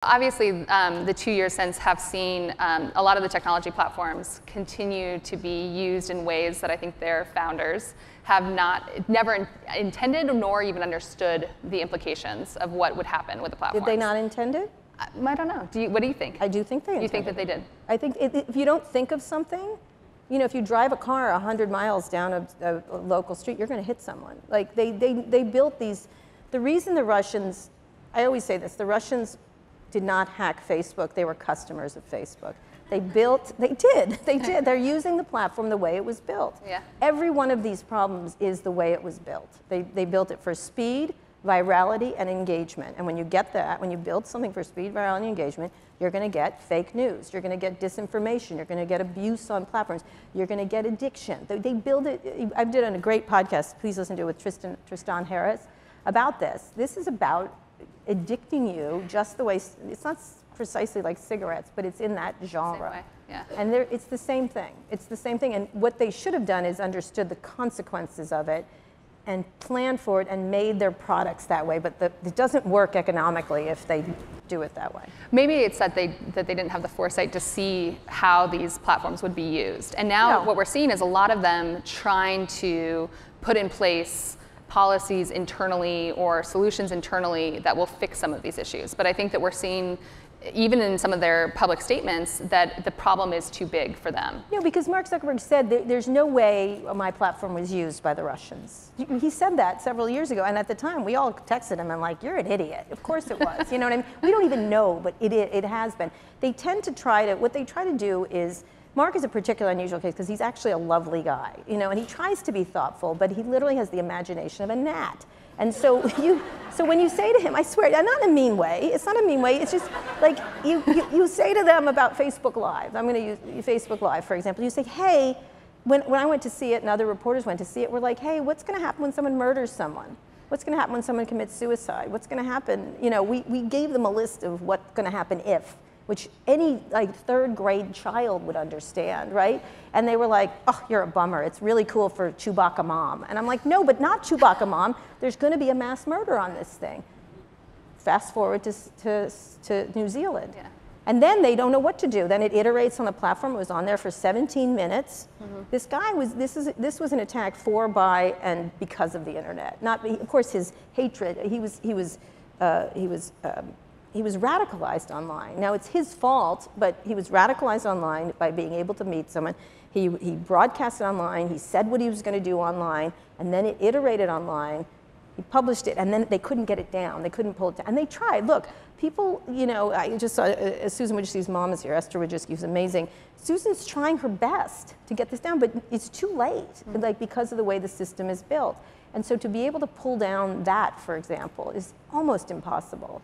Obviously, the 2 years since have seen a lot of the technology platforms continue to be used in ways that I think their founders have never intended nor even understood the implications of what would happen with the platforms. Did they not intend it? I don't know. What do you think? I do think they intended. You think that they did? I think if you don't think of something, you know, if you drive a car 100 miles down a local street, you're going to hit someone. Like they built these. The reason the Russians, I always say this, the Russians did not hack Facebook. They were customers of Facebook. They did. They're using the platform the way it was built. Yeah. Every one of these problems is the way it was built. They built it for speed, virality, and engagement. And when you get that, when you build something for speed, virality, and engagement, you're going to get fake news. You're going to get disinformation. You're going to get abuse on platforms. You're going to get addiction. They build it. I did on a great podcast, please listen to it, with Tristan Harris, about this. This is about addicting you just the way, it's not precisely like cigarettes, but it's in that genre. Same way. Yeah. And it's the same thing. It's the same thing. And what they should have done is understood the consequences of it and planned for it and made their products that way. But it doesn't work economically if they do it that way. Maybe it's that they didn't have the foresight to see how these platforms would be used. And now what we're seeing is a lot of them trying to put in place policies internally or solutions internally that will fix some of these issues. But I think that we're seeing, even in some of their public statements, that the problem is too big for them. No, because Mark Zuckerberg said there's no way my platform was used by the Russians. He said that several years ago, and at the time we all texted him and like, you're an idiot. Of course it was. You know what I mean? We don't even know, but it has been. They tend to what they try to do is, Mark is a particular unusual case because he's actually a lovely guy, you know, and he tries to be thoughtful, but he literally has the imagination of a gnat. And so when you say to him, I swear, not in a mean way, it's not a mean way, it's just like you say to them about Facebook Live, I'm going to use Facebook Live, for example, you say, hey, when I went to see it and other reporters went to see it, we're like, hey, what's going to happen when someone murders someone? What's going to happen when someone commits suicide? What's going to happen? You know, we gave them a list of what's going to happen if, which any like third grade child would understand, right? And they were like, oh, you're a bummer. It's really cool for Chewbacca Mom. And I'm like, no, but not Chewbacca Mom. There's going to be a mass murder on this thing. Fast forward to New Zealand. Yeah. And then they don't know what to do. Then it iterates on the platform. It was on there for 17 minutes. Mm-hmm. This guy this was an attack for, by, and because of the internet. Not, of course, his hatred. He was radicalized online. Now, it's his fault, but he was radicalized online by being able to meet someone. He broadcasted online, he said what he was going to do online, and then it iterated online. He published it, and then they couldn't get it down. They couldn't pull it down. And they tried. Look, people, you know, I just saw Susan Wojcicki's mom is here. Esther Wojcicki was amazing. Susan's trying her best to get this down, but it's too late, like, because of the way the system is built. And so to be able to pull down that, for example, is almost impossible.